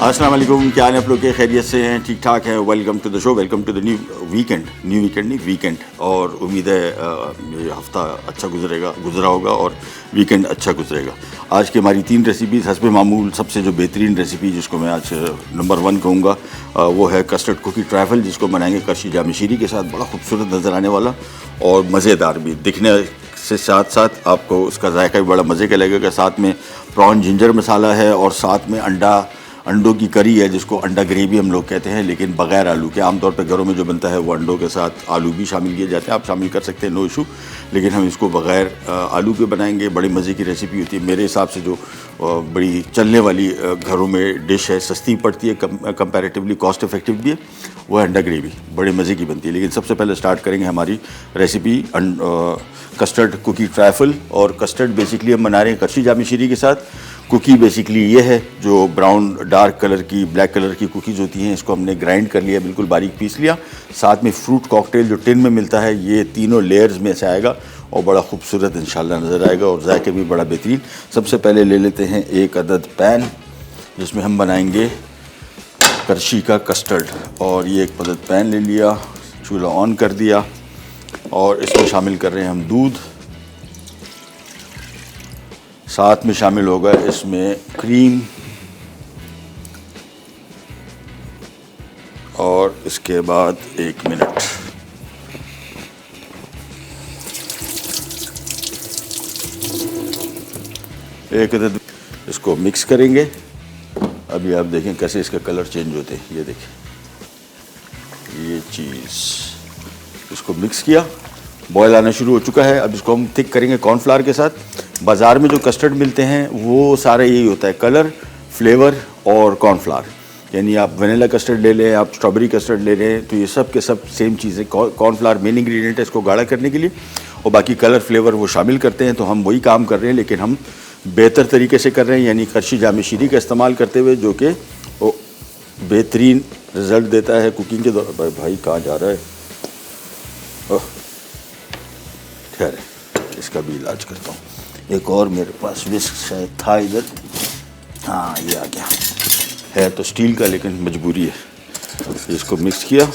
अस्सलाम वालेकुम, क्या हाल है आप लोग के? खैरियत से हैं, ठीक ठाक हैं? Welcome to the show, welcome to the new weekend नहीं वीकेंड। और उम्मीद है ये हफ़्ता अच्छा गुजरा होगा और वीकेंड अच्छा गुजरेगा। आज की हमारी 3 रेसिपीज़ हस्बे मामूल सबसे जो बेहतरीन रेसिपी जिसको मैं आज नंबर 1 कहूँगा वो है कस्टर्ड कुकी ट्राइफल, जिसको बनाएंगे करशी जाम शीरी के साथ। बड़ा खूबसूरत नज़र आने वाला और मज़ेदार भी, दिखने से साथ साथ आपको उसका जायका भी बड़ा मज़े का लगेगा। साथ में प्रॉन जिंजर मसाला है और साथ में अंडों की करी है, जिसको अंडा ग्रेवी हम लोग कहते हैं, लेकिन बग़ैर आलू के। आमतौर पर घरों में जो बनता है वो अंडों के साथ आलू भी शामिल किए जाते हैं, आप शामिल कर सकते हैं, नो इशू। लेकिन हम इसको बग़ैर आलू के बनाएंगे। बड़ी मज़े की रेसिपी होती है मेरे हिसाब से, जो बड़ी चलने वाली घरों में डिश है, सस्ती पड़ती है, कंपैरेटिवली कॉस्ट इफेक्टिव भी है, वो अंडा ग्रेवी बड़े मज़े की बनती है। लेकिन सबसे पहले स्टार्ट करेंगे हमारी रेसिपी कस्टर्ड कुकी ट्राइफल। और कस्टर्ड बेसिकली हम बना रहे हैं करशी जाम शीरी के साथ। कुकी बेसिकली ये है जो ब्राउन डार्क कलर की, ब्लैक कलर की कुकीज़ होती हैं, इसको हमने ग्राइंड कर लिया, बिल्कुल बारीक पीस लिया। साथ में फ्रूट कॉकटेल जो टिन में मिलता है, ये तीनों लेयर्स में से आएगा और बड़ा खूबसूरत इंशाल्लाह नज़र आएगा और जायके भी बड़ा बेहतरीन। सबसे पहले ले लेते हैं 1 अदद पैन, जिसमें हम बनाएंगे करशी का कस्टर्ड। और ये 1 अदद पैन ले लिया, चूल्हा ऑन कर दिया और इसमें शामिल कर रहे हैं हम दूध। साथ में शामिल होगा इसमें क्रीम और इसके बाद 1 मिनट इसको मिक्स करेंगे। अभी आप देखें कैसे इसका कलर चेंज होते हैं, ये देखें, ये चीज़ इसको मिक्स किया, बॉयल आना शुरू हो चुका है। अब इसको हम थिक करेंगे कॉर्नफ्लावर के साथ। बाज़ार में जो कस्टर्ड मिलते हैं वो सारा यही होता है, कलर, फ्लेवर और कॉर्नफ्लावर। यानी आप वनीला कस्टर्ड ले लें, आप स्ट्रॉबेरी कस्टर्ड ले लें, तो ये सब के सब सेम चीज़ है। कॉर्नफ्लावर मेन इंग्रेडिएंट है इसको गाढ़ा करने के लिए, और बाकी कलर फ्लेवर वो शामिल करते हैं। तो हम वही काम कर रहे हैं, लेकिन हम बेहतर तरीके से कर रहे हैं, यानी करशी जाम शीरी का इस्तेमाल करते हुए, जो कि वो बेहतरीन रिज़ल्ट देता है कुकिंग के दौरान। भाई कहाँ जा रहा है? ओह ठहरे, इसका भी इलाज करता हूँ। एक और मेरे पास विस्क शायद था इधर, हाँ ये आ गया है, तो स्टील का, लेकिन मजबूरी है। इसको मिक्स किया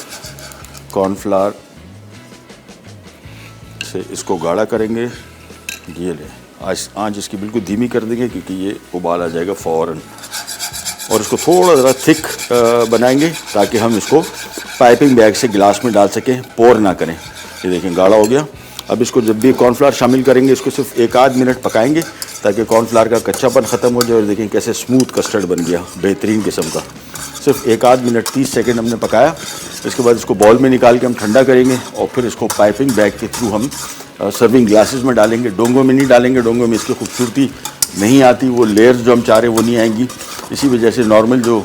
कॉर्नफ्लावर से, इसको गाढ़ा करेंगे। ये ले, आँच इसकी बिल्कुल धीमी कर देंगे क्योंकि ये उबाल आ जाएगा फ़ौरन। और इसको थोड़ा ज़रा थिक बनाएंगे ताकि हम इसको पाइपिंग बैग से गिलास में डाल सकें, पोर ना करें। ये देखें गाढ़ा हो गया। अब इसको जब भी कॉर्नफ्लावर शामिल करेंगे, इसको सिर्फ 1 मिनट पकाएंगे ताकि कॉर्नफ्लावर का कच्चापन ख़त्म हो जाए। और देखें कैसे स्मूथ कस्टर्ड बन गया, बेहतरीन किस्म का। सिर्फ 1 मिनट 30 सेकेंड हमने पकाया। इसके बाद इसको बाउल में निकाल के हम ठंडा करेंगे और फिर इसको पाइपिंग बैग के थ्रू हम सर्विंग ग्लासेस में डालेंगे। डोंगों में नहीं डालेंगे, डोंगों में इसकी खूबसूरती नहीं आती, वो लेयर्स जो हम चाह रहे हैं वो नहीं आएंगी। इसी वजह से नॉर्मल जो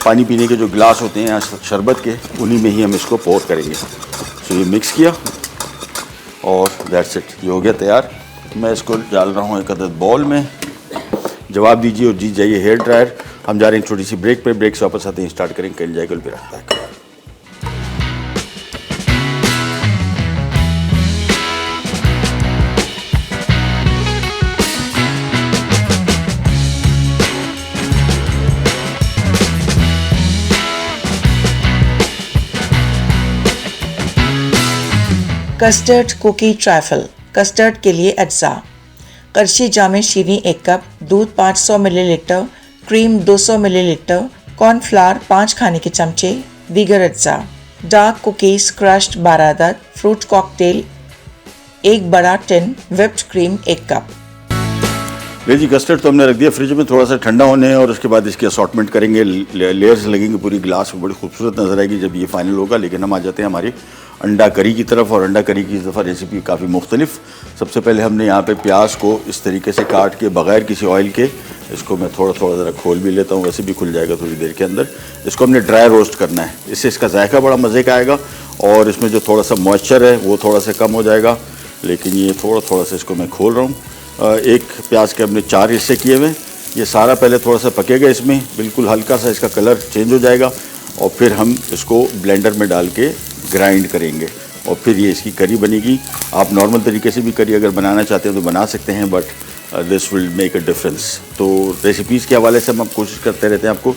पानी पीने के जो गिलास होते हैं शरबत के, उन्हीं में ही हम इसको पोर करेंगे। तो ये मिक्स किया और दैट्स इट, ये हो गया तैयार। मैं इसको डाल रहा हूँ 1 अदद बॉल में। जवाब दीजिए और जीत जाइए हेयर ड्रायर। हम जा रहे हैं छोटी सी ब्रेक पे, ब्रेक से वापस आते हैं, स्टार्ट करेंगे कल जाए कल फिर आता है। Custard cookie trifle. कस्टर्ड के लिए अज्जा: करशी जाम शीरी 1 कप, दूध 500 मिलीलीटर, क्रीम 200 मिलीलीटर, कॉर्नफ्लावर 5 खाने के चमचे, दीगर अज्जा: डार्क कुकीज़ क्रश्ड 12 अदद, फ्रूट कॉकटेल 1 बड़ा टिन, व्हिप्ड क्रीम 1 कप। ले जी, कस्टर्ड तो हमने रख दिया फ्रिज में थोड़ा सा ठंडा होने, और उसके बाद इसकी असॉर्टमेंट करेंगे। लेयर्स लगेंगे पूरी गिलास में, बड़ी खूबसूरत नज़र आएगी जब ये फाइनल होगा। लेकिन हम आ जाते हैं हमारी अंडा करी की तरफ। और अंडा करी की इस दफ़ा रेसिपी काफ़ी मुख्तलिफ। सबसे पहले हमने यहाँ पे प्याज को इस तरीके से काट के बग़ैर किसी ऑयल के, इसको मैं थोड़ा थोड़ा ज़रा खोल भी लेता हूँ, वैसे भी खुल जाएगा थोड़ी देर के अंदर। इसको हमने ड्राई रोस्ट करना है, इससे इसका जायका बड़ा मज़े का आएगा और इसमें जो थोड़ा सा मॉइस्चर है वो थोड़ा सा कम हो जाएगा। लेकिन ये थोड़ा थोड़ा सा इसको मैं खोल रहा हूँ। 1 प्याज के हमने 4 हिस्से किए हुए। ये सारा पहले थोड़ा सा पकेगा, इसमें बिल्कुल हल्का सा इसका कलर चेंज हो जाएगा और फिर हम इसको ब्लेंडर में डाल के ग्राइंड करेंगे और फिर ये इसकी करी बनेगी। आप नॉर्मल तरीके से भी करी अगर बनाना चाहते हैं तो बना सकते हैं, but this will make a difference. तो रेसिपीज़ के हवाले से हम कोशिश करते रहते हैं आपको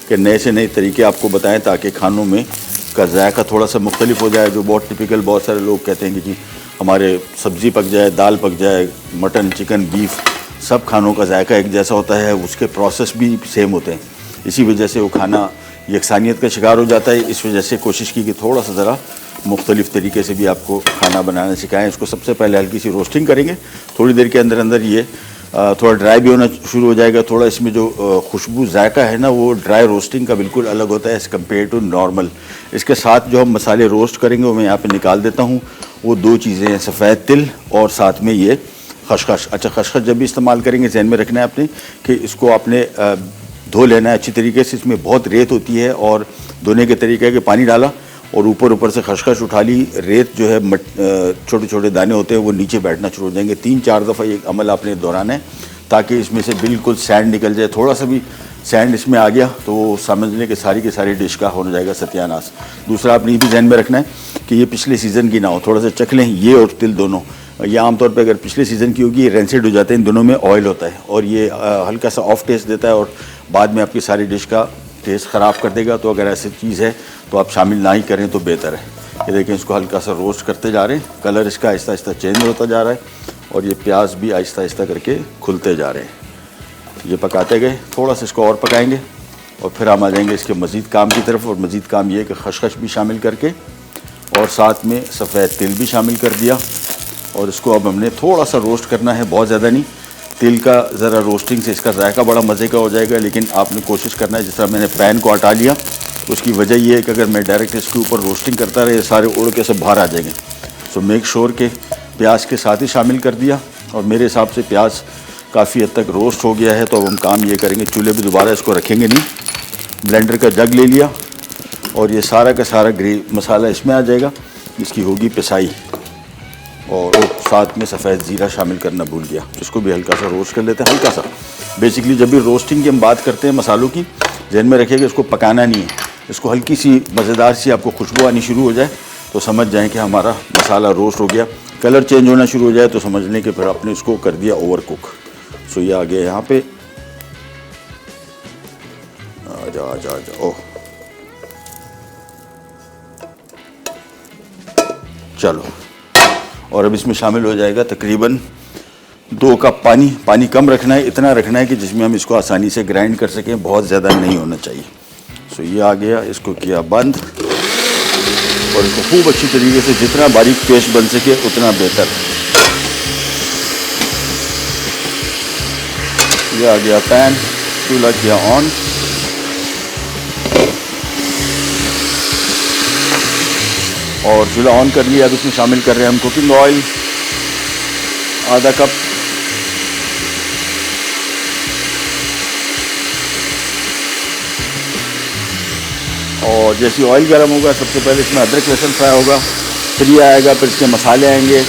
कि नए से नए तरीके आपको बताएं ताकि खानों में का जायका थोड़ा सा मुख्तलिफ हो जाए। जो बहुत टिपिकल बहुत सारे लोग कहते हैं कि जी हमारे सब्ज़ी पक जाए, दाल पक जाए, मटन, चिकन, बीफ, सब खानों का जायका एक जैसा होता है, उसके प्रोसेस भी सेम होते हैं, इसी वजह से वो खाना यकसानियत का शिकार हो जाता है। इस वजह से कोशिश की कि थोड़ा सा ज़रा मुख्तलिफ़ तरीके से भी आपको खाना बनाना सिखाएं। इसको सबसे पहले हल्की सी रोस्टिंग करेंगे, थोड़ी देर के अंदर अंदर ये थोड़ा ड्राई भी होना शुरू हो जाएगा। थोड़ा इसमें जो खुशबू जायका है ना, वो ड्राई रोस्टिंग का बिल्कुल अलग होता है एज़ कम्पेयर टू नॉर्मल। इसके साथ जो हम मसाले रोस्ट करेंगे वो मैं यहाँ पे निकाल देता हूँ। वो दो चीज़ें हैं, सफ़ेद तिल और साथ में ये खसखस। अच्छा, खसखस जब भी इस्तेमाल करेंगे जहन में रखना है आपने कि इसको आपने धो लेना है अच्छी तरीके से। इसमें बहुत रेत होती है और धोने के तरीके है कि पानी डाला और ऊपर से खसखस उठा ली। रेत जो है छोटे छोटे दाने होते हैं वो नीचे बैठना शुरू हो जाएंगे। 3-4 दफ़ा ये अमल आपने दोहराना है ताकि इसमें से बिल्कुल सैंड निकल जाए। थोड़ा सा भी सैंड इसमें आ गया तो समझ लें कि सारी की सारी डिश का हो जाएगा सत्यानाश। दूसरा आपने ये भी ध्यान में रखना है कि ये पिछले सीज़न की ना हो, थोड़ा सा चख लें ये और तिल दोनों। ये आमतौर पे अगर पिछले सीज़न की होगी ये रेंसिड हो जाते हैं, इन दोनों में ऑयल होता है और ये हल्का सा ऑफ टेस्ट देता है और बाद में आपकी सारी डिश का टेस्ट ख़राब कर देगा। तो अगर ऐसी चीज़ है तो आप शामिल ना ही करें तो बेहतर है। ये देखें, इसको हल्का सा रोस्ट करते जा रहे हैं, कलर इसका आहिस्ता आहिस्ता चेंज होता जा रहा है और ये प्याज भी आहिस्ता आहिस्ता करके खुलते जा रहे हैं। ये पकाते गए, थोड़ा सा इसको और पकाएंगे और फिर हम आ जाएंगे इसके मज़ीद काम की तरफ। और मज़ीद काम ये है कि खसखस भी शामिल करके और साथ में सफ़ेद तिल भी शामिल कर दिया और इसको अब हमने थोड़ा सा रोस्ट करना है, बहुत ज़्यादा नहीं। तिल का ज़रा रोस्टिंग से इसका जायका बड़ा मज़े का हो जाएगा, लेकिन आपने कोशिश करना है, जिस तरह मैंने पैन को हटा लिया तो उसकी वजह ये है कि अगर मैं डायरेक्ट इसके ऊपर रोस्टिंग करता रहे सारे उड़ के सब बाहर आ जाएंगे। सो मेक श्योर के प्याज के साथ ही शामिल कर दिया और मेरे हिसाब से प्याज काफ़ी हद तक रोस्ट हो गया है। तो अब हम काम ये करेंगे, चूल्हे पे दोबारा इसको रखेंगे नहीं, ब्लेंडर का जग ले लिया और ये सारा का सारा मसाला इसमें आ जाएगा, इसकी होगी पिसाई। और साथ में सफ़ेद ज़ीरा शामिल करना भूल गया, इसको भी हल्का सा रोस्ट कर लेते हैं, हल्का सा। बेसिकली जब भी रोस्टिंग की हम बात करते हैं मसालों की, जहन में रखिएगा इसको पकाना नहीं है। इसको हल्की सी मज़ेदार सी आपको खुशबू आनी शुरू हो जाए तो समझ जाएं कि हमारा मसाला रोस्ट हो गया। कलर चेंज होना शुरू हो जाए तो समझ लें कि फिर आपने इसको कर दिया ओवर कुक। सो ये आ गया यहाँ पे, आजा ओह, चलो। और अब इसमें शामिल हो जाएगा तकरीबन 2 कप पानी। पानी कम रखना है, इतना रखना है कि जिसमें हम इसको आसानी से ग्राइंड कर सकें, बहुत ज़्यादा नहीं होना चाहिए। सो ये आ गया, इसको किया बंद और इसको खूब अच्छी तरीके से जितना बारीक पेस्ट बन सके उतना बेहतर। ये आ गया पैन, चूल्हा किया ऑन और चूल्हा ऑन कर लिया। अब इसमें शामिल कर रहे हैं हम कुकिंग ऑयल आधा कप, और जैसे ऑयल गर्म होगा सबसे पहले इसमें अदरक लहसुन फ्राई होगा, फिर ये आएगा, फिर इसके मसाले आएंगे,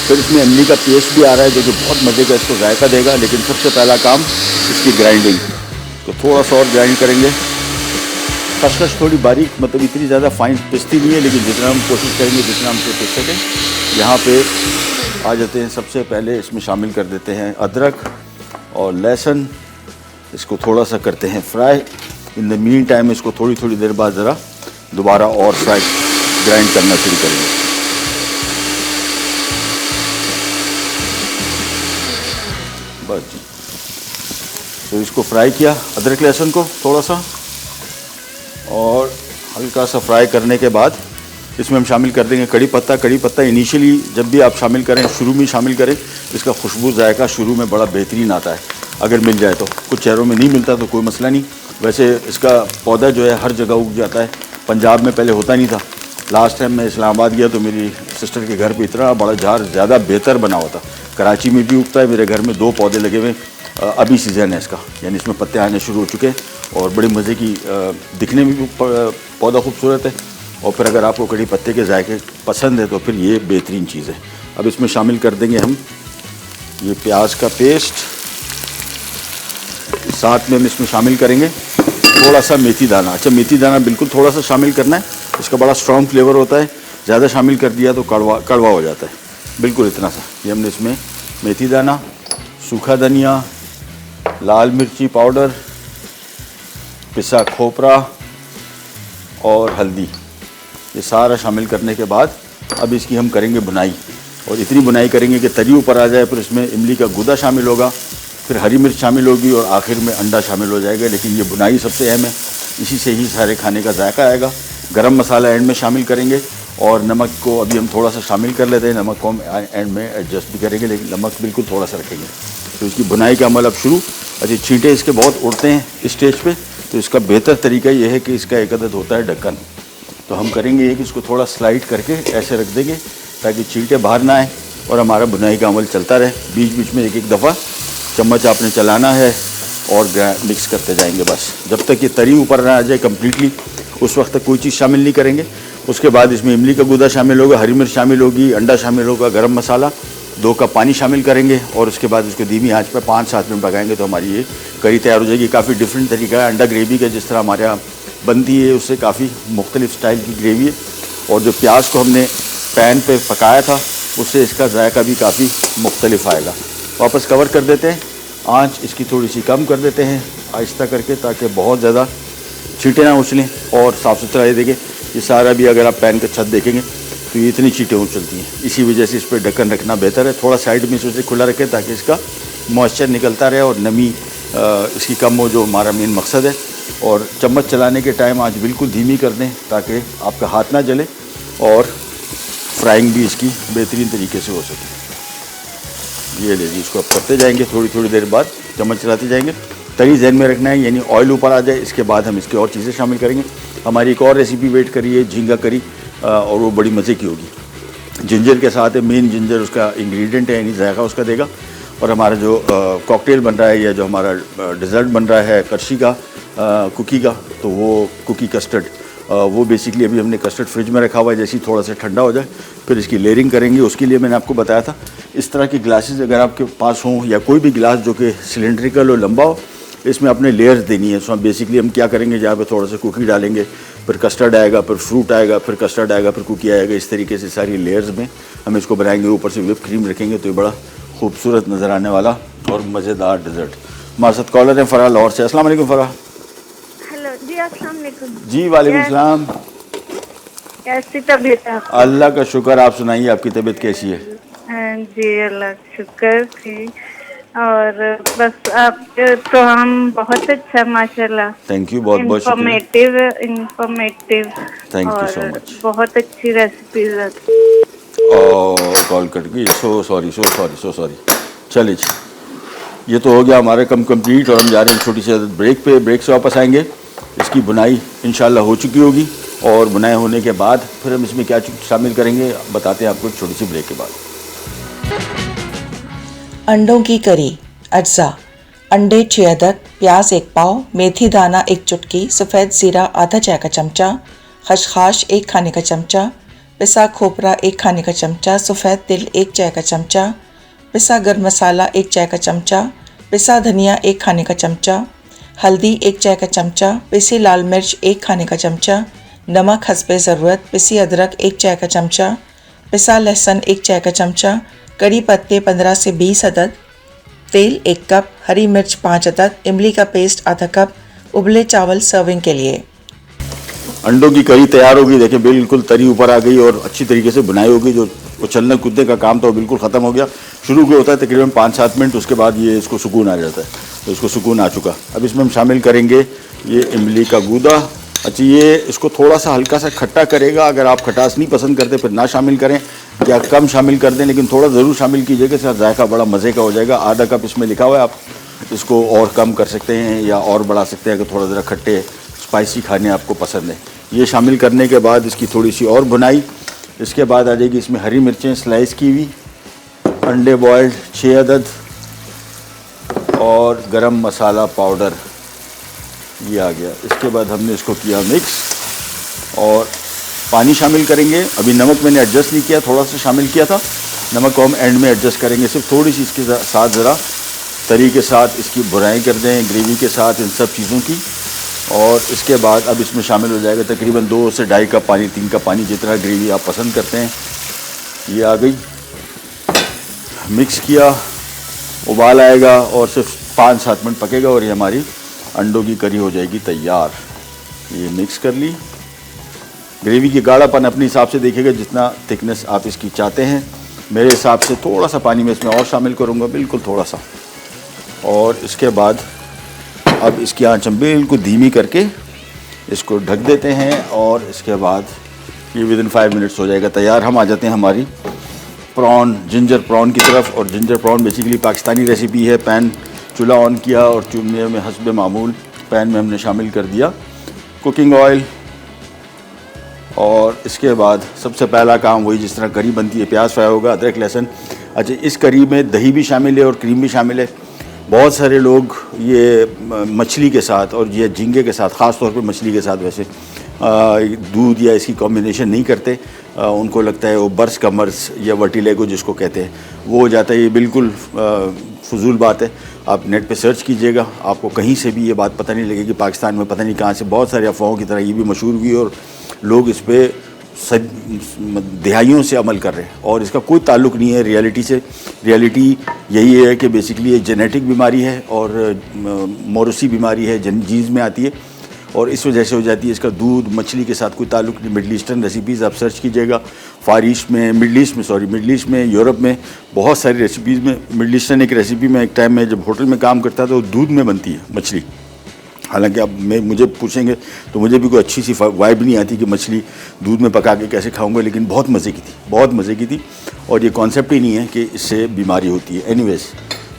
फिर इसमें इमली का पेस्ट भी आ रहा है जो कि बहुत मज़े का इसको जायका देगा। लेकिन सबसे पहला काम इसकी ग्राइंडिंग, तो थोड़ा सा और ग्राइंड करेंगे। खसखस थोड़ी बारीक, मतलब इतनी ज़्यादा फाइन पिसती नहीं है, लेकिन जितना हम कोशिश करेंगे जितना हमसे पिस सकें। यहाँ पे आ जाते हैं, सबसे पहले इसमें शामिल कर देते हैं अदरक और लहसुन, इसको थोड़ा सा करते हैं fry. In the mean time इसको थोड़ी थोड़ी देर बाद ज़रा दोबारा और फ्राई ग्राइंड करना शुरू करेंगे। बस जी, तो इसको फ्राई किया अदरक लहसुन को थोड़ा सा, और हल्का सा फ्राई करने के बाद इसमें हम शामिल कर देंगे कड़ी पत्ता। कड़ी पत्ता इनिशियली जब भी आप शामिल करें, शुरू में शामिल करें, इसका खुशबू जायका शुरू में बड़ा बेहतरीन आता है अगर मिल जाए तो। कुछ शहरों में नहीं मिलता तो कोई मसला नहीं, वैसे इसका पौधा जो है हर जगह उग जाता है। पंजाब में पहले होता नहीं था। लास्ट टाइम मैं इस्लामाबाद गया तो मेरी सिस्टर के घर पे इतना बड़ा झाड़ ज़्यादा बेहतर बना हुआ था। कराची में भी उगता है, मेरे घर में 2 पौधे लगे हुए, अभी सीज़न है इसका, यानी इसमें पत्ते आने शुरू हो चुके हैं और बड़ी मज़े की, दिखने में भी पौधा खूबसूरत है। और फिर अगर आपको कड़ी पत्ते के जायके पसंद है तो फिर ये बेहतरीन चीज़ है। अब इसमें शामिल कर देंगे हम ये प्याज का पेस्ट, साथ में हम इसमें शामिल करेंगे थोड़ा सा मेथी दाना। अच्छा, मेथी दाना बिल्कुल थोड़ा सा शामिल करना है, इसका बड़ा स्ट्रॉन्ग फ्लेवर होता है। ज़्यादा शामिल कर दिया तो कड़वा हो जाता है, बिल्कुल इतना सा। ये हमने इसमें मेथी दाना, सूखा धनिया, लाल मिर्ची पाउडर, पिसा खोपरा और हल्दी, ये सारा शामिल करने के बाद अब इसकी हम करेंगे बुनाई। और इतनी बुनाई करेंगे कि तरी ऊपर आ जाए, फिर इसमें इमली का गूदा शामिल होगा, फिर हरी मिर्च शामिल होगी और आखिर में अंडा शामिल हो जाएगा। लेकिन ये बुनाई सबसे अहम है, इसी से ही सारे खाने का जायका आएगा। गरम मसाला एंड में शामिल करेंगे और नमक को अभी हम थोड़ा सा शामिल कर लेते हैं। नमक को हम एंड में एडजस्ट भी करेंगे, लेकिन नमक बिल्कुल थोड़ा सा रखेंगे। तो इसकी बुनाई का अमल अब शुरू। अच्छा, छींटे इसके बहुत उड़ते हैं इस स्टेज पे, तो इसका बेहतर तरीका ये है कि इसका एक अदद होता है ढक्कन। तो हम करेंगे ये कि इसको थोड़ा स्लाइड करके ऐसे रख देंगे ताकि छींटे बाहर ना आए और हमारा बुनाई का अमल चलता रहे। बीच बीच में एक एक दफ़ा चम्मच आपने चलाना है और मिक्स करते जाएंगे बस जब तक ये तरी ऊपर ना आ जाए कम्प्लीटली। उस वक्त तक कोई चीज़ शामिल नहीं करेंगे। उसके बाद इसमें इमली का गूदा शामिल होगा, हरी मिर्च शामिल होगी, अंडा शामिल होगा, गरम मसाला, 2 कप पानी शामिल करेंगे और उसके बाद इसको धीमी आंच पर 5-7 मिनट पकाएंगे तो हमारी ये करी तैयार हो जाएगी। काफ़ी डिफरेंट तरीका है अंडा ग्रेवी का, जिस तरह हमारे यहाँ बनती है उससे काफ़ी मुख्तलिफ स्टाइल की ग्रेवी है। और जो प्याज को हमने पैन पे पकाया था उससे इसका जायका भी काफ़ी मुख्तलिफ आएगा। वापस कवर कर देते हैं, आंच इसकी थोड़ी सी कम कर देते हैं आहिस्ता करके, ताकि बहुत ज़्यादा छींटे ना उछलें और साफ़ सुथरा। ये देखें, ये सारा भी अगर आप पैन का छत देखेंगे तो ये इतनी छींटें उछलती हैं। इसी वजह से इस पर ढक्कन रखना बेहतर है। थोड़ा साइड में से खुला रखें ताकि इसका मॉइस्चर निकलता रहे और नमी इसकी कम हो, जो हमारा मेन मकसद है। और चम्मच चलाने के टाइम आंच बिल्कुल धीमी कर दें ताकि आपका हाथ ना जले और फ्राइंग भी इसकी बेहतरीन तरीके से हो सके। ये लीजिए, इसको अब करते जाएंगे, थोड़ी थोड़ी देर बाद चम्मच चलाते जाएंगे। तरी जहन में रखना है, यानी ऑयल ऊपर आ जाए। इसके बाद हम इसके और चीज़ें शामिल करेंगे। हमारी एक और रेसिपी वेट करिए, झींगा करी, और वो बड़ी मज़े की होगी। जिंजर के साथ है, मेन जिंजर उसका इंग्रेडिएंट है, यानी जायका उसका देगा। और हमारा जो कॉकटेल बन रहा है या जो हमारा डिज़र्ट बन रहा है करशी का, कुकी का, तो वो कुकी कस्टर्ड, वो बेसिकली अभी हमने कस्टर्ड फ्रिज में रखा हुआ है। जैसे ही थोड़ा सा ठंडा हो जाए फिर इसकी लेयरिंग करेंगे। उसके लिए मैंने आपको बताया था इस तरह की ग्लासेस अगर आपके पास हों, या कोई भी गिलास जो कि सिलेंड्रिकल और लंबा हो, इसमें अपने लेयर्स देनी है। सो बेसिकली हम क्या करेंगे, जहाँ पे थोड़ा सा कुकी डालेंगे, फिर कस्टर्ड आएगा, फिर फ्रूट आएगा, फिर कस्टर्ड आएगा, फिर कुकी आएगा। इस तरीके से सारी लेयर्स में हम इसको बनाएंगे। ऊपर से व्हिप क्रीम रखेंगे तो ये बड़ा खूबसूरत नज़र आने वाला और मज़ेदार डिज़र्ट। हमारे साथ कॉलर हैं फ़राह लाहौर से। अस्सलाम वालेकुम फ़राह। हेलो जी, अस्सलाम वालेकुम। जी वालेकुम सलाम। कैसी तबीयत है आपकी? अल्लाह का शुक्र, आप सुनाइए, आपकी तबीयत कैसी है? जी अल्लाह का शुक्र थी। और बस आप तो हम बहुत अच्छा माशाल्लाह। थैंक यू, बहुत बहुत शुक्रिया। Informative thank you so much. बहुत अच्छी रेसिपीज है। कॉल कट गई, सो सॉरी। चलिए जी, ये तो हो गया हमारा कम कंप्लीट और हम जा रहे हैं छोटी सी ब्रेक पे। ब्रेक से वापस आएंगे, इसकी बुनाई इंशाल्लाह हो चुकी होगी और बुनाई होने के बाद फिर हम इसमें क्या शामिल करेंगे बताते हैं आपको एक छोटी सी ब्रेक के बाद। अंडों की करी। अज्जा: अंडे 6 अदद, प्याज 1 पाव, मेथी दाना 1 चुटकी, सफ़ेद ज़ीरा आधा चाय का चमचा, खसखस 1 खाने का चमचा, पिसा खोपरा 1 खाने का चमचा, सफ़ेद तिल 1 चाय का चमचा, पिसा गर्म मसाला 1 चाय का चमचा, पिसा धनिया 1 खाने का चमचा, हल्दी 1 चाय का चमचा, पिसी लाल मिर्च 1 खाने का चमचा, नमक हस्बे ज़रूरत, पिसी अदरक 1 चाय का चमचा, पिसा लहसुन 1 चाय का चमचा, करी पत्ते 15 से 20 अदद, तेल 1 कप, हरी मिर्च 5 अदद, इमली का पेस्ट आधा कप, उबले चावल सर्विंग के लिए। अंडों की करी तैयार होगी। देखिए बिल्कुल तरी ऊपर आ गई और अच्छी तरीके से बुनाई होगी। जो उछलने कूदने का काम था वो बिल्कुल ख़त्म हो गया। शुरू में होता है तकरीबन 5-7 मिनट, उसके बाद ये इसको सुकून आ जाता है। तो इसको सुकून आ चुका। अब इसमें हम शामिल करेंगे ये इमली का गूदा। अच्छा, ये इसको थोड़ा सा हल्का सा खट्टा करेगा। अगर आप खटास नहीं पसंद करते फिर ना शामिल करें या कम शामिल कर दें, लेकिन थोड़ा ज़रूर शामिल कीजिएगा, इसका जायका बड़ा मज़े का हो जाएगा। आधा कप इसमें लिखा हुआ है, आप इसको और कम कर सकते हैं या और बढ़ा सकते हैं अगर थोड़ा ज़रा खट्टे स्पाइसी खाने आपको पसंद है। ये शामिल करने के बाद इसकी थोड़ी सी और बुनाई। इसके बाद आ जाएगी इसमें हरी मिर्चें स्लाइस की हुई, अंडे बॉयल्ड 6 अदद और गरम मसाला पाउडर, ये आ गया। इसके बाद हमने इसको किया मिक्स और पानी शामिल करेंगे। अभी नमक मैंने एडजस्ट नहीं किया, थोड़ा सा शामिल किया था। नमक को हम एंड में एडजस्ट करेंगे। सिर्फ थोड़ी सी इसके साथ ज़रा तरी के साथ इसकी बुनाई कर दें, ग्रेवी के साथ इन सब चीज़ों की। और इसके बाद अब इसमें शामिल हो जाएगा तकरीबन 2 से 2.5 कप पानी, 3 कप पानी, जितना ग्रेवी आप पसंद करते हैं। ये आ गई, मिक्स किया उबाल आएगा और सिर्फ 5-7 मिनट पकेगा और ये हमारी अंडों की करी हो जाएगी तैयार। ये मिक्स कर ली। ग्रेवी की गाढ़ापन अपने हिसाब से देखिएगा, जितना थिकनेस आप इसकी चाहते हैं। मेरे हिसाब से थोड़ा सा पानी मैं इसमें और शामिल करूँगा, बिल्कुल थोड़ा सा। और इसके बाद अब इसकी आंच हम बिल्कुल धीमी करके इसको ढक देते हैं और इसके बाद ये विदिन 5 मिनट्स हो जाएगा तैयार। हम आ जाते हैं हमारी प्रॉन, जिंजर प्रॉन की तरफ। और ginger prawn basically Pakistani recipe है। पैन चूल्हा ऑन किया और चूल्हे में हस्बे मामूल पैन में हमने शामिल कर दिया कुकिंग ऑयल। और इसके बाद सबसे पहला काम वही जिस तरह करी बनती है, प्याज फ्राई होगा, अदरक लहसुन। अच्छा, इस करी में दही भी शामिल है और क्रीम भी शामिल है। बहुत सारे लोग ये मछली के साथ और ये झींगे के साथ, ख़ास तौर पे मछली के साथ वैसे दूध या इसकी कॉम्बिनेशन नहीं करते। उनको लगता है वो बर्स का मर्स या वर्टिलेगो जिसको कहते हैं वो हो जाता है। ये बिल्कुल फजूल बात है। आप नेट पे सर्च कीजिएगा, आपको कहीं से भी ये बात पता नहीं लगेगी। पाकिस्तान में पता नहीं कहाँ से बहुत सारे अफवाहों की तरह ये भी मशहूर हुई और लोग इस पर दिहाइयों से अमल कर रहे हैं और इसका कोई ताल्लुक़ नहीं है रियलिटी से। रियलिटी यही है कि बेसिकली ये जेनेटिक बीमारी है और मौरूसी बीमारी है, जीन्स में आती है और इस वजह से हो जाती है। इसका दूध मछली के साथ कोई ताल्लुक़ नहीं। मिडल ईस्टर्न रेसिपीज़ आप सर्च कीजिएगा, फार ईस्ट में, मिडल ईस्ट में, यूरोप में बहुत सारी रेसिपीज़ में। मिडल ईस्टर्न एक रेसिपी में एक टाइम में जब होटल में काम करता था तो दूध में बनती है मछली। हालांकि अब मुझे पूछेंगे तो मुझे भी कोई अच्छी सी वाइब नहीं आती कि मछली दूध में पका के कैसे खाऊंगा, लेकिन बहुत मज़े की थी, बहुत मज़े की थी। और ये कॉन्सेप्ट ही नहीं है कि इससे बीमारी होती है। एनीवेज,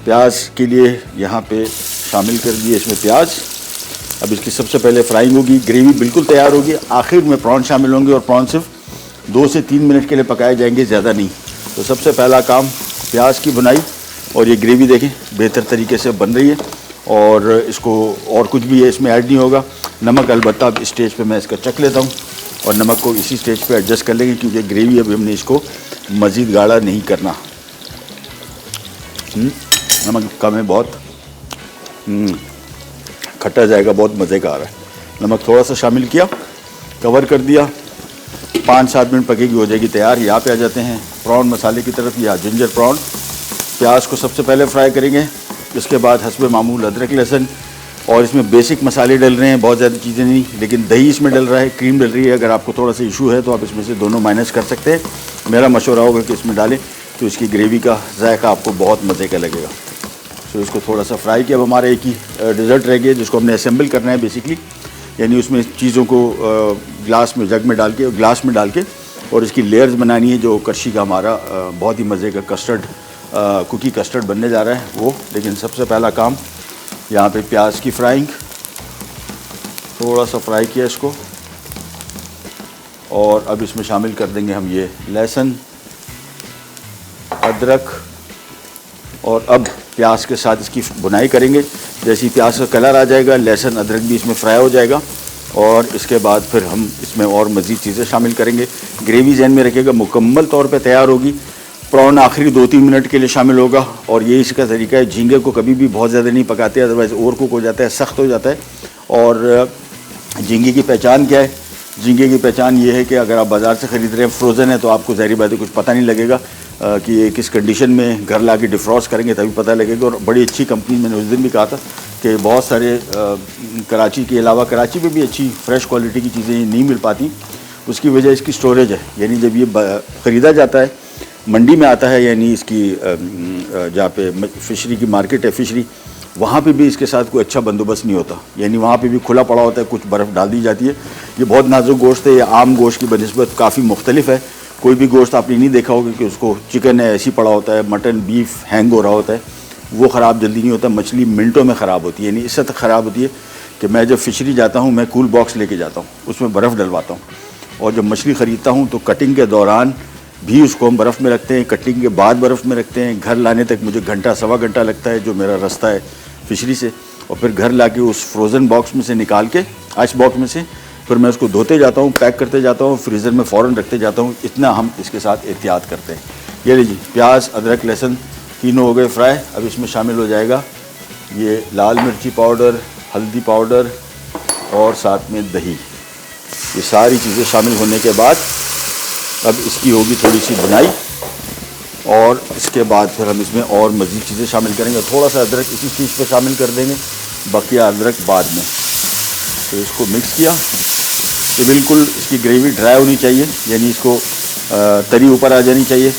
प्याज के लिए यहाँ पे शामिल कर दिए इसमें प्याज। अब इसकी सबसे पहले फ्राइंग होगी, ग्रेवी बिल्कुल तैयार होगी। आखिर में प्रॉन शामिल होंगे और प्रॉन सिर्फ 2 से 3 मिनट के लिए पकाए जाएंगे, ज़्यादा नहीं। तो सबसे पहला काम प्याज की बुनाई। और ये ग्रेवी देखें बेहतर तरीके से बन रही है और इसको और कुछ भी है इसमें ऐड नहीं होगा। नमक अलबत्ता अब इस स्टेज पे मैं इसका चख लेता हूँ और नमक को इसी स्टेज पे एडजस्ट कर लेंगे क्योंकि ग्रेवी अभी हमने इसको मज़ीद गाढ़ा नहीं करना। नमक कम है बहुत, खट्टा जाएगा, बहुत मज़े का आ रहा है। नमक थोड़ा सा शामिल किया, कवर कर दिया, 5-7 मिनट पकेगी, हो जाएगी तैयार। यहाँ पे आ जाते हैं प्रॉन मसाले की तरफ। या जिंजर प्रॉन, प्याज को सबसे पहले फ्राई करेंगे, इसके बाद हस्बे मामूल अदरक लहसुन और इसमें बेसिक मसाले डल रहे हैं, बहुत ज़्यादा चीज़ें नहीं, लेकिन दही इसमें डल रहा है, क्रीम डल रही है। अगर आपको थोड़ा सा इशू है तो आप इसमें से दोनों माइनस कर सकते हैं। मेरा मशवरा होगा कि इसमें डालें तो इसकी ग्रेवी का जायका आपको बहुत मज़े का लगेगा। तो इसको थोड़ा सा फ्राई किया। अब हमारा एक ही डिज़र्ट रह गया जिसको हमने असेंबल करना है बेसिकली, यानी उसमें चीज़ों को ग्लास में डाल के और इसकी लेयर्स बनानी है। जो करशी का हमारा बहुत ही मज़े का कस्टर्ड, कुकी कस्टर्ड बनने जा रहा है वो। लेकिन सबसे पहला काम यहाँ पे प्याज की फ्राइंग, थोड़ा सा फ्राई किया इसको और अब इसमें शामिल कर देंगे हम ये लहसुन, अदरक और अब प्याज के साथ इसकी बुनाई करेंगे। जैसे ही प्याज का कलर आ जाएगा, लहसुन अदरक भी इसमें फ्राई हो जाएगा और इसके बाद फिर हम इसमें और मज़ीद चीज़ें शामिल करेंगे। ग्रेवी जहन में रखिएगा मुकम्मल तौर पे तैयार होगी। प्रॉन आखिरी 2-3 मिनट के लिए शामिल होगा और ये इसका तरीका है। झींगे को कभी भी बहुत ज़्यादा नहीं पकाते, अदरवाइज़ ओवर कुक हो जाता है, सख्त हो जाता है। और झींगे की पहचान क्या है? झींगे की पहचान ये है कि अगर आप बाज़ार से ख़रीद रहे हैं फ्रोज़न है तो आपको ज़ाहिर बात है कुछ पता नहीं लगेगा कि ये किस कंडीशन में, घर ला के डिफ्रॉस्ट करेंगे तभी पता लगेगा। और बड़ी अच्छी कंपनी, मैंने उस दिन भी कहा था कि बहुत सारे कराची के अलावा कराची में भी अच्छी फ़्रेश क्वालिटी की चीज़ें नहीं मिल पाती। उसकी वजह इसकी स्टोरेज है, यानी जब ये ख़रीदा जाता है मंडी में आता है, यानी इसकी जहाँ पे फ़िशरी की मार्केट है फ़िशरी, वहाँ पे भी इसके साथ कोई अच्छा बंदोबस्त नहीं होता, यानी वहाँ पे भी खुला पड़ा होता है, कुछ बर्फ़ डाल दी जाती है। ये बहुत नाजुक गोश्त है, ये आम गोश्त की बनिस्बत काफ़ी मुख्तलिफ है। कोई भी गोश्त आपने नहीं देखा होगा कि उसको चिकन है ऐसी पड़ा होता है, मटन बीफ हैंग हो रहा होता है, वो ख़राब जल्दी नहीं होता। मछली मिनटों में ख़राब होती है, यानी इससे तक ख़राब होती है कि मैं जब फ़िशरी जाता हूँ मैं कूल बॉक्स लेके जाता हूँ, उसमें बर्फ़ डलवाता हूँ और जब मछली ख़रीदता हूँ तो कटिंग के दौरान भी उसको हम बर्फ़ में रखते हैं, कटिंग के बाद बर्फ़ में रखते हैं। घर लाने तक मुझे घंटा सवा घंटा लगता है जो मेरा रास्ता है फ़िशरी से, और फिर घर ला के उस फ्रोज़न बॉक्स में से निकाल के, आइस बॉक्स में से, फिर मैं उसको धोते जाता हूँ, पैक करते जाता हूँ, फ्रीज़र में फ़ौरन रखते जाता हूँ। इतना हम इसके साथ एहतियात करते हैं। ये लीजिए प्याज अदरक लहसुन तीनों हो गए फ्राई। अब इसमें शामिल हो जाएगा ये लाल मिर्ची पाउडर, हल्दी पाउडर और साथ में दही। ये सारी चीज़ें शामिल होने के बाद अब इसकी होगी थोड़ी सी बुनाई और इसके बाद फिर हम इसमें और मज़ीद चीज़ें शामिल करेंगे। थोड़ा सा अदरक इसी चीज़ पे शामिल कर देंगे, बाकी अदरक बाद में। तो इसको मिक्स किया तो बिल्कुल इसकी ग्रेवी ड्राई होनी चाहिए, यानी इसको तरी ऊपर आ जानी चाहिए।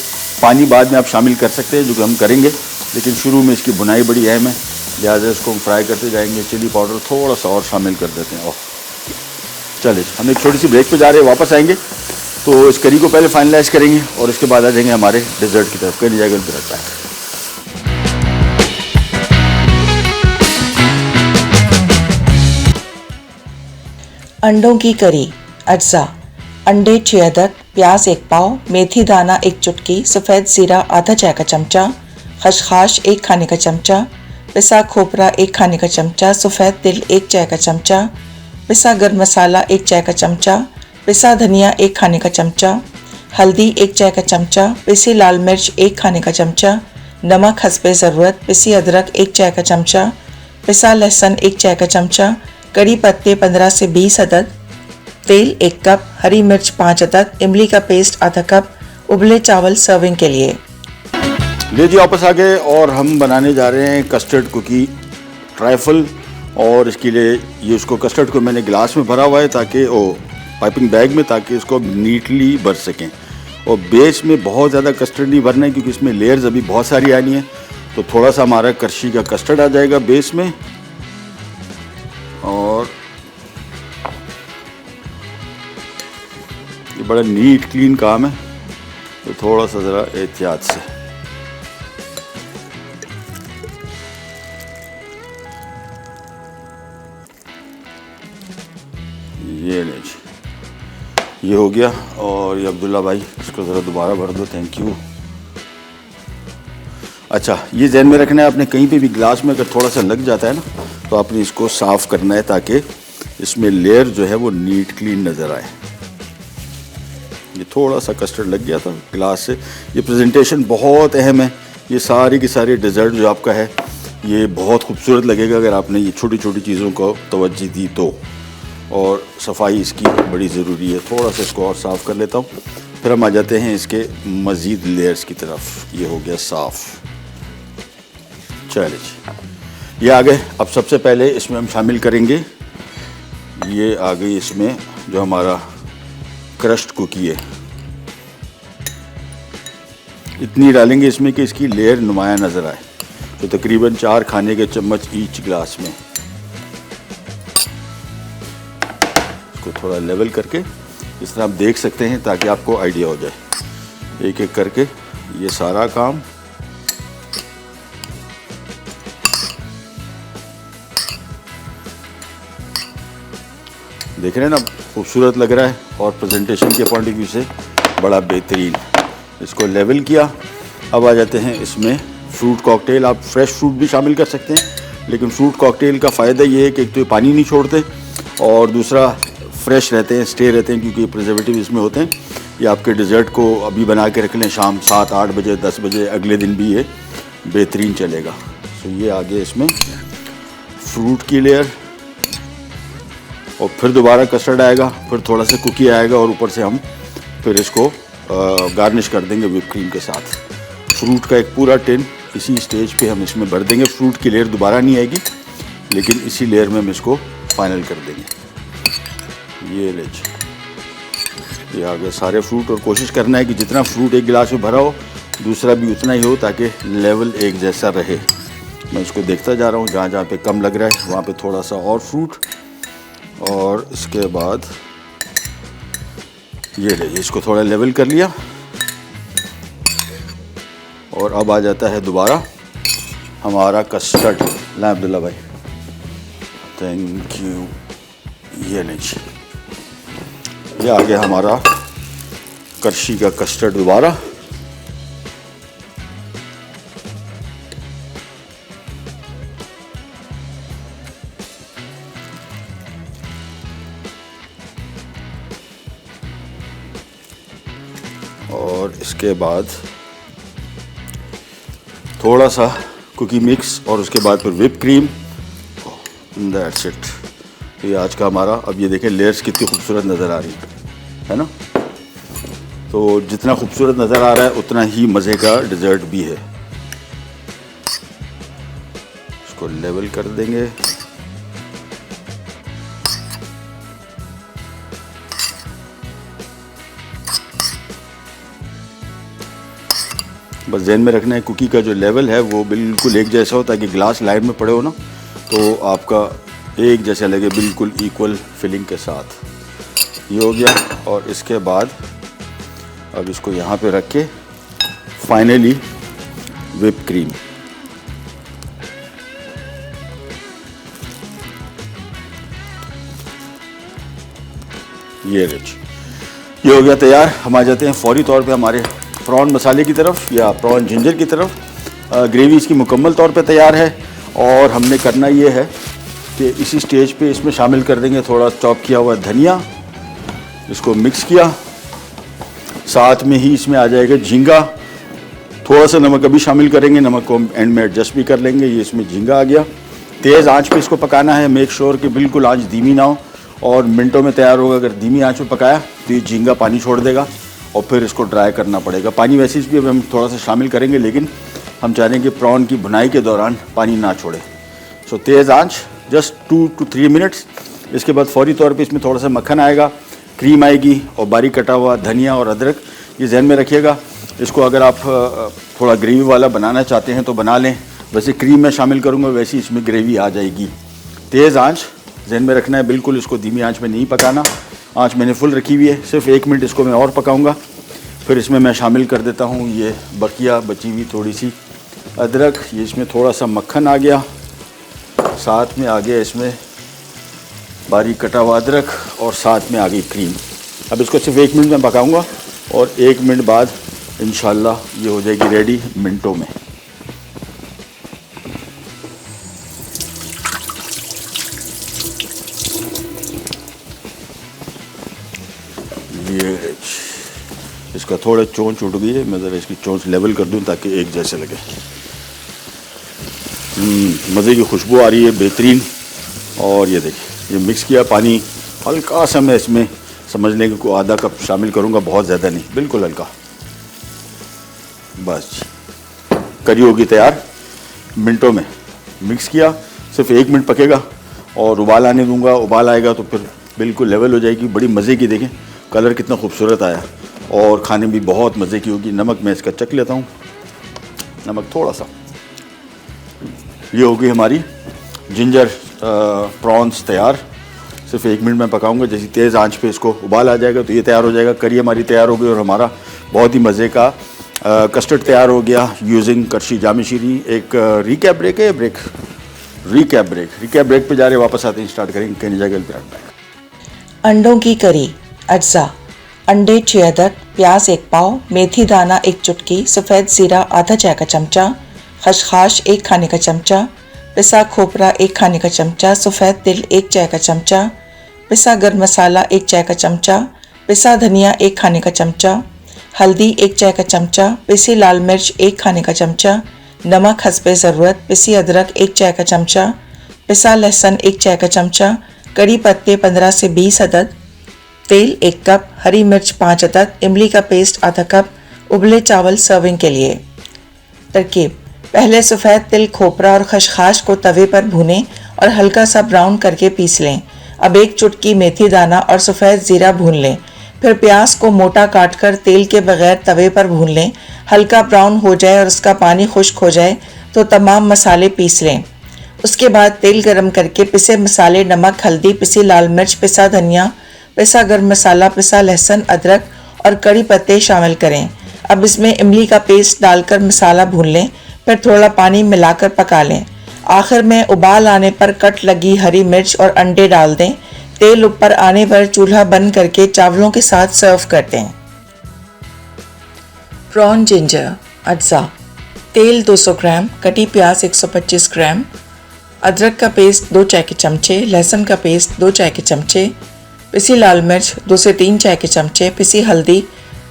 पानी बाद में आप शामिल कर सकते हैं, जो कि हम करेंगे, लेकिन शुरू में इसकी भुनाई बड़ी अहम है, लिहाजा इसको हम फ्राई करते जाएंगे। चिली पाउडर थोड़ा सा और शामिल कर देते हैं। चलिए हम एक छोटी सी ब्रेक पे जा रहे हैं, वापस आएंगे तो इस करी को पहले फाइनलाइज करेंगे और इसके बाद आ जाएंगे हमारे डेजर्ट की तरफ। कहीं जाएगा डेजर्ट पैक। अंडों की करी। अज्जा: अंडे 6 अदद, प्याज 1 पाव, मेथी दाना 1 चुटकी, सफ़ेद ज़ीरा आधा चाय का चमचा, खसखस 1 खाने का चमचा, पिसा खोपरा 1 खाने का चमचा, सफ़ेद तिल 1 चाय का चमचा, पिसा गर्म मसाला 1 चाय का चमचा, पिसा धनिया 1 खाने का चमचा, हल्दी 1 चाय का चमचा, पिसी लाल मिर्च 1 खाने का चमचा, नमक हस्बे ज़रूरत, पिसी अदरक 1 चाय का चमचा, पिसा लहसुन 1 चाय का चमचा, कड़ी पत्ते 15 से 20 अदद, तेल 1 कप, हरी मिर्च 5 अदद, इमली का पेस्ट आधा कप, उबले चावल सर्विंग के लिए। ले जी वापस आ गए और हम बनाने जा रहे हैं कस्टर्ड कुकी ट्राइफल। और इसके लिए ये उसको कस्टर्ड को मैंने गिलास में भरा हुआ है, ताकि पाइपिंग बैग में, ताकि इसको नीटली भर सकें। और बेस में बहुत ज़्यादा कस्टर्ड नहीं भरना है, क्योंकि इसमें लेयर्स अभी बहुत सारी आनी है। तो थोड़ा सा हमारा करशी का कस्टर्ड आ जाएगा बेस में, और ये बड़ा नीट क्लीन काम है, तो थोड़ा सा ज़रा एहतियात से। ये ले जी, ये हो गया। और ये अब्दुल्ला भाई इसको ज़रा दोबारा भर दो, थैंक यू। अच्छा, ये ज़हन में रखना है आपने, कहीं पे भी ग्लास में अगर थोड़ा सा लग जाता है ना, तो आपने इसको साफ़ करना है, ताकि इसमें लेयर जो है वो नीट क्लीन नज़र आए। ये थोड़ा सा कस्टर्ड लग गया था ग्लास से। ये प्रेजेंटेशन बहुत अहम है। ये सारी की सारी डेजर्ट जो आपका है, ये बहुत खूबसूरत लगेगा अगर आपने ये छोटी छोटी चीज़ों को तवज्जो दी तो। और सफाई इसकी बड़ी ज़रूरी है। थोड़ा सा इसको और साफ़ कर लेता हूँ, फिर हम आ जाते हैं इसके मज़ीद लेयर्स की तरफ। ये हो गया साफ़। चलिए जी, ये आ गए। अब सबसे पहले इसमें हम शामिल करेंगे, ये आ गई इसमें जो हमारा क्रश्ड कुकी है। इतनी डालेंगे इसमें कि इसकी लेयर नुमाया नज़र आए। तो तकरीबन 4 खाने के चम्मच ईच ग्लास में। इसको थोड़ा लेवल करके इस तरह आप देख सकते हैं, ताकि आपको आइडिया हो जाए। एक एक करके ये सारा काम देख रहे हैं ना, खूबसूरत लग रहा है और प्रेजेंटेशन के पॉइंट ऑफ व्यू से बड़ा बेहतरीन। इसको लेवल किया। अब आ जाते हैं इसमें फ्रूट कॉकटेल। आप फ्रेश फ्रूट भी शामिल कर सकते हैं, लेकिन फ्रूट कॉकटेल का फ़ायदा ये है कि एक तो ये पानी नहीं छोड़ते, और दूसरा फ्रेश रहते हैं, स्टे रहते हैं, क्योंकि प्रिजर्वेटिव इसमें होते हैं। ये आपके डिज़र्ट को अभी बना के रख लें, शाम 7-8 बजे 10 बजे अगले दिन भी ये बेहतरीन चलेगा। तो ये आगे इसमें फ्रूट की लेयर, और फिर दोबारा कस्टर्ड आएगा, फिर थोड़ा सा कुकी आएगा, और ऊपर से हम फिर इसको गार्निश कर देंगे व्हिप क्रीम के साथ। फ्रूट का एक पूरा टिन इसी स्टेज पे हम इसमें भर देंगे। फ्रूट की लेयर दोबारा नहीं आएगी, लेकिन इसी लेयर में हम इसको फाइनल कर देंगे। ये ले, ये आ गए सारे फ्रूट। और कोशिश करना है कि जितना फ्रूट एक गिलास में भरा हो, दूसरा भी उतना ही हो, ताकि लेवल एक जैसा रहे। मैं इसको देखता जा रहा हूँ, जहाँ जहाँ पे कम लग रहा है वहाँ पे थोड़ा सा और फ्रूट, और इसके बाद ये ले, इसको थोड़ा लेवल कर लिया। और अब आ जाता है दोबारा हमारा कस्टर्ड। ला अब्दुल्ला भाई, थैंक यू। ये लीजिए, ये आ गया हमारा करशी का कस्टर्ड दोबारा। और इसके बाद थोड़ा सा कुकी मिक्स, और उसके बाद फिर व्हिप क्रीम। That's it. ये आज का हमारा। अब ये देखें लेयर्स कितनी खूबसूरत नज़र आ रही है ना। तो जितना खूबसूरत नज़र आ रहा है उतना ही मज़े का डिज़र्ट भी है। इसको लेवल कर देंगे। बस ध्यान में रखना है कुकी का जो लेवल है वो बिल्कुल एक जैसा हो, ताकि ग्लास लाइन में पड़े हो ना तो आपका एक जैसा लगे, बिल्कुल इक्वल फिलिंग के साथ। ये हो गया। और इसके बाद अब इसको यहाँ पे रख के फाइनली व्हिप क्रीम। ये रिच, ये हो गया तैयार। हम आ जाते हैं फौरी तौर पे हमारे प्रॉन मसाले की तरफ या प्रॉन जिंजर की तरफ। ग्रेवी इसकी मुकम्मल तौर पे तैयार है और हमने करना ये है कि इसी स्टेज पे इसमें शामिल कर देंगे थोड़ा चॉप किया हुआ धनिया। इसको मिक्स किया, साथ में ही इसमें आ जाएगा झींगा। थोड़ा सा नमक अभी शामिल करेंगे, नमक को एंड में एडजस्ट भी कर लेंगे। ये इसमें झींगा आ गया। तेज़ आंच पे इसको पकाना है। मेक श्योर कि बिल्कुल आंच धीमी ना हो और मिनटों में तैयार होगा। अगर धीमी आंच पे पकाया तो ये झींगा पानी छोड़ देगा और फिर इसको ड्राई करना पड़ेगा। पानी वैसे भी अब हम थोड़ा सा शामिल करेंगे, लेकिन हम चाह रहे हैं कि प्रॉन की भुनाई के दौरान पानी ना छोड़े। सो तेज़ आंच, जस्ट 2 to 3 मिनट्स। इसके बाद फौरी तौर पे इसमें थोड़ा सा मक्खन आएगा, क्रीम आएगी और बारीक कटा हुआ धनिया और अदरक। ये ध्यान में रखिएगा। इसको अगर आप थोड़ा ग्रेवी वाला बनाना चाहते हैं तो बना लें। वैसे क्रीम मैं शामिल करूँगा, वैसे इसमें ग्रेवी आ जाएगी। तेज़ आंच ध्यान में रखना है, बिल्कुल इसको धीमी आंच में नहीं पकाना। आंच मैंने फुल रखी हुई है। सिर्फ 1 मिनट इसको मैं और पकाऊंगा। फिर इसमें मैं शामिल कर देता हूँ ये बची हुई थोड़ी सी अदरक। ये इसमें थोड़ा सा मक्खन आ गया, साथ में आ गया इसमें बारीक कटा हुआ अदरक और साथ में आ गई क्रीम। अब इसको सिर्फ 1 मिनट में पकाऊंगा और 1 मिनट बाद इंशाल्लाह ये हो जाएगी रेडी मिनटों में। ये इसका थोड़ा चोंच उठ गई है, मैं ज़रा इसकी चोंच लेवल कर दूं ताकि एक जैसे लगे। मज़े की खुशबू आ रही है बेहतरीन। और ये देखिए, ये मिक्स किया। पानी हल्का सा मैं इसमें समझ लें कि आधा कप शामिल करूँगा, बहुत ज़्यादा नहीं, बिल्कुल हल्का। बस करी होगी तैयार मिनटों में। मिक्स किया, सिर्फ 1 मिनट पकेगा और उबाल आने दूंगा। उबाल आएगा तो फिर बिल्कुल लेवल हो जाएगी। बड़ी मज़े की, देखें कलर कितना खूबसूरत आया और खाने भी बहुत मज़े की होगी। नमक मैं इसका चख लेता हूँ, नमक थोड़ा सा। ये होगी हमारी जिंजर प्रॉन्स तैयार। सिर्फ 1 मिनट में पकाऊंगा। जैसी तेज़ आंच पे इसको उबाल आ जाएगा तो ये तैयार हो जाएगा। करी हमारी तैयार हो गई और हमारा बहुत ही मज़े का कस्टर्ड तैयार हो गया यूजिंग करशी जामी शीरी। एक रिकैप ब्रेक है, रिकैप ब्रेक पे जा रहे, वापस आते हैं, स्टार्ट करेंगे। कहने जाएगा अंडों की करी। अज्जा: अंडे 6 अदद, प्याज 1 पाव, मेथी दाना 1 चुटकी, सफ़ेद ज़ीरा आधा चाय का चमचा, खसखस 1 खाने का चमचा, पिसा खोपरा 1 खाने का चमचा, सफ़ेद तिल 1 चाय का चमचा, पिसा गर्म मसाला 1 चाय का चमचा, पिसा धनिया 1 खाने का चमचा, हल्दी 1 चाय का चमचा, पिसी लाल मिर्च 1 खाने का चमचा, नमक हस्बे ज़रूरत, पिसी अदरक 1 चाय का चमचा, पिसा लहसुन 1 चाय का चमचा, कड़ी पत्ते 15 से 20 अदद, तेल 1 कप, हरी मिर्च 5 अदद, इमली का पेस्ट आधा कप, उबले चावल सर्विंग के लिए। तरकीब: पहले सफ़ेद तिल, खोपरा और खसखस को तवे पर भूनें और हल्का सा ब्राउन करके पीस लें। अब 1 चुटकी मेथी दाना और सफ़ेद ज़ीरा भून लें। फिर प्याज को मोटा काटकर तेल के बगैर तवे पर भून लें। हल्का ब्राउन हो जाए और उसका पानी खुश्क हो जाए तो तमाम मसाले पीस लें। उसके बाद तेल गरम करके पिसे मसाले, नमक, हल्दी, पिसी लाल मिर्च, पिसा धनिया, पिसा गर्म मसाला, पिसा लहसुन, अदरक और कड़ी पत्ते शामिल करें। अब इसमें इमली का पेस्ट डालकर मसाला भून लें। फिर थोड़ा पानी मिलाकर पका लें। आखिर में उबाल आने पर कट लगी हरी मिर्च और अंडे डाल दें। तेल ऊपर आने पर चूल्हा बंद करके चावलों के साथ सर्व कर दें। Prawn ginger. अज्जा: तेल 200 ग्राम, कटी प्याज 125 ग्राम, अदरक का पेस्ट 2 चाय के चमचे, लहसुन का पेस्ट 2 चाय के चमचे, पिसी लाल मिर्च 2 से 3 चाय के चमचे, पिसी हल्दी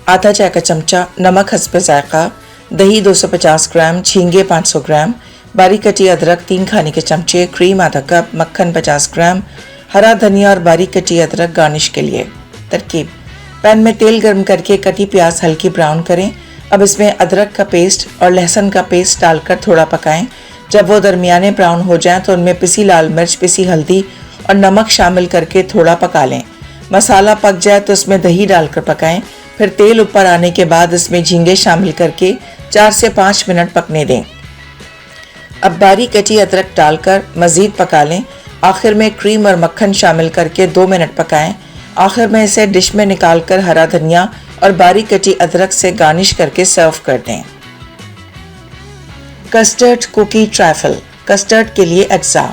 आधा चाय का चमचा, नमक हस्बे जायका, दही 250 ग्राम, झींगे 500 ग्राम, बारीक कटी अदरक 3 खाने के चमचे, क्रीम आधा कप, मक्खन 50 ग्राम, हरा धनिया और बारीक कटी अदरक गार्निश के लिए। तरकीब: पैन में तेल गर्म करके कटी प्याज हल्की ब्राउन करें। अब इसमें अदरक का पेस्ट और लहसुन का पेस्ट डालकर थोड़ा पकाएं। जब वो दरमियाने ब्राउन हो जाएं तो उनमें पिसी लाल मिर्च, पिसी हल्दी और नमक शामिल करके थोड़ा पका लें। मसाला पक जाए तो इसमें दही डालकर पकाएं। फिर तेल ऊपर आने के बाद इसमें झींगे शामिल करके 4 से 5 मिनट पकने दें। अब बारीक कटी अदरक डालकर मज़ीद पका लें। आखिर में क्रीम और मक्खन शामिल करके 2 मिनट पकाएं। आखिर में इसे डिश में निकालकर हरा धनिया और बारीक कटी अदरक से गार्निश करके सर्व कर दें। Custard cookie truffle. कस्टर्ड के लिए अज्जा: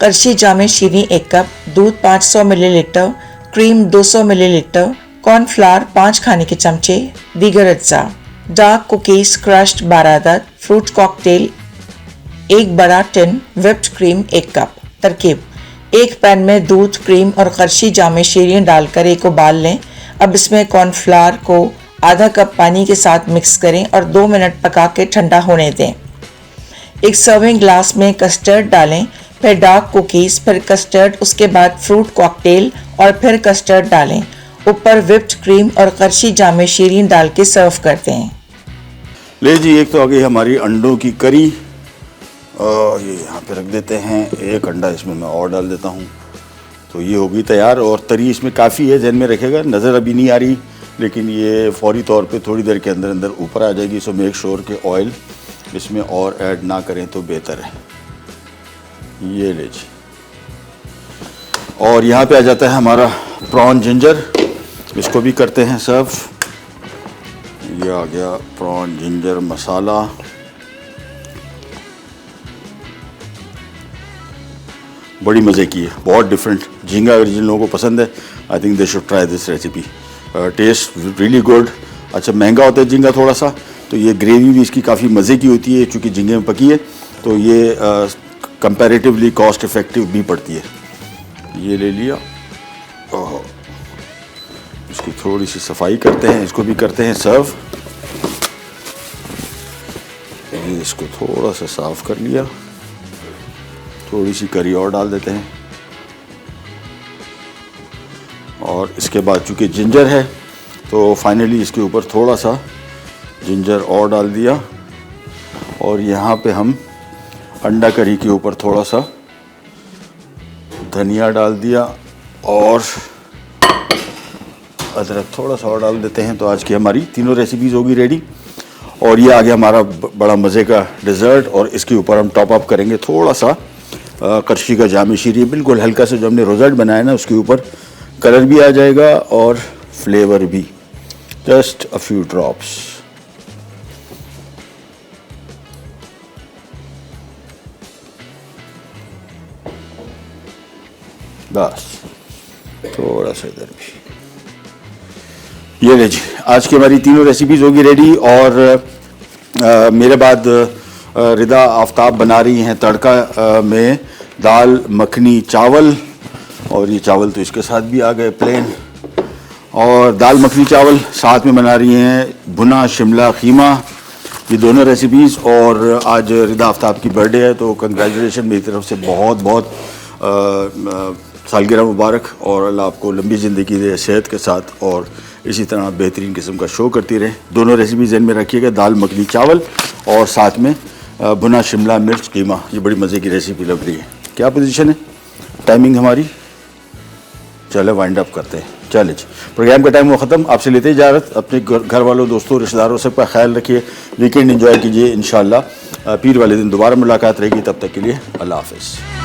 करशी जामे शीनी 1 कप, दूध 500 मिलीलीटर, क्रीम 200 मिलीलीटर, कॉर्नफ्लावर 5 खाने के चमचे। दीगर अज्जा: डार्क कुकीज़ क्रश्ड 12 अदद, फ्रूट कॉकटेल 1 बड़ा टिन, व्हिप्ड क्रीम 1 कप। तरकीब: एक पैन में दूध, क्रीम और करशी जामे शीनी डालकर एक उबाल लें। अब इसमें कॉर्नफ्लावर को आधा कप पानी के साथ मिक्स करें और 2 मिनट पका के ठंडा होने दें। एक सर्विंग ग्लास में कस्टर्ड डालें, फिर डार्क कुकीज़, फिर कस्टर्ड, उसके बाद फ्रूट कॉकटेल और फिर कस्टर्ड डालें। ऊपर व्हिप्ड क्रीम और करशी जामे शीनी डाल के सर्व करते हैं। ले जी, एक तो आ गई हमारी अंडों की करी और ये यहाँ पे रख देते हैं। एक अंडा इसमें मैं और डाल देता हूँ तो ये होगी तैयार। और तरी इसमें काफ़ी है, जहन में रखेगा, नज़र अभी नहीं आ रही लेकिन ये फौरी तौर पे थोड़ी देर के अंदर अंदर ऊपर आ जाएगी। सो मेक श्योर के ऑयल इसमें और ऐड ना करें तो बेहतर है। ये ले जी, और यहाँ पे आ जाता है हमारा प्रॉन जिंजर, इसको भी करते हैं सर्व। ये आ गया प्रॉन जिंजर मसाला। बड़ी मज़े की है, बहुत डिफरेंट। झींगा अगर जिन लोगों को पसंद है, I think they should try this recipe. Test really good. अच्छा, महंगा होता है झींगा थोड़ा सा, तो ये ग्रेवी भी इसकी काफ़ी मज़े की होती है। चूँकि झींगे में पकी है तो ये कंपैरेटिवली कॉस्ट इफ़ेक्टिव भी पड़ती है। ये ले लिया, इसकी थोड़ी सी सफाई करते हैं, इसको भी करते हैं सर्व। ये इसको थोड़ा सा साफ़ कर लिया, थोड़ी सी करी और डाल देते हैं और इसके बाद चूँकि जिंजर है तो फाइनली इसके ऊपर थोड़ा सा जिंजर और डाल दिया। और यहाँ पे हम अंडा करी के ऊपर थोड़ा सा धनिया डाल दिया और अदरक थोड़ा सा और डाल देते हैं। तो आज की हमारी तीनों रेसिपीज़ होगी रेडी। और ये आ गया हमारा बड़ा मज़े का डिज़र्ट। और इसके ऊपर हम टॉप अप करेंगे थोड़ा सा करशी का जामे शीनी, बिल्कुल हल्का से, जो हमने रोज़र्ट बनाया ना उसके ऊपर कलर भी आ जाएगा और फ्लेवर भी। Just a few drops. बस थोड़ा सा इधर भी। ये ले जी, आज की हमारी तीनों रेसिपीज़ होगी रेडी। और मेरे बाद रिदा आफ्ताब बना रही हैं तड़का में दाल मखनी चावल। और ये चावल तो इसके साथ भी आ गए प्लेन। और दाल मखनी चावल साथ में बना रही हैं भुना शिमला कीमा। ये दोनों रेसिपीज़। और आज रिदा आफ्ताब की बर्थडे है तो कंग्रेचुलेशन मेरी तरफ से, बहुत बहुत सालगिरह मुबारक। और अल्लाह आपको लंबी ज़िंदगी दे सेहत के साथ और इसी तरह बेहतरीन किस्म का शो करती रहे। दोनों रेसिपी ज़हन में रखिएगा, दाल मखनी चावल और साथ में भुना शिमला मिर्च कीमा। ये बड़ी मज़े की रेसिपी लग रही है। क्या पोजीशन है, टाइमिंग हमारी? चले वाइंड अप करते हैं। चले जी, प्रोग्राम का टाइम वो ख़त्म। आपसे लेते इजाज़त। अपने घर वालों, दोस्तों, रिश्तेदारों सबका ख्याल रखिए। वीकेंड एंजॉय कीजिए। इंशाल्लाह पीर वाले दिन दोबारा मुलाकात रहेगी। तब तक के लिए अल्लाह हाफ़िज़।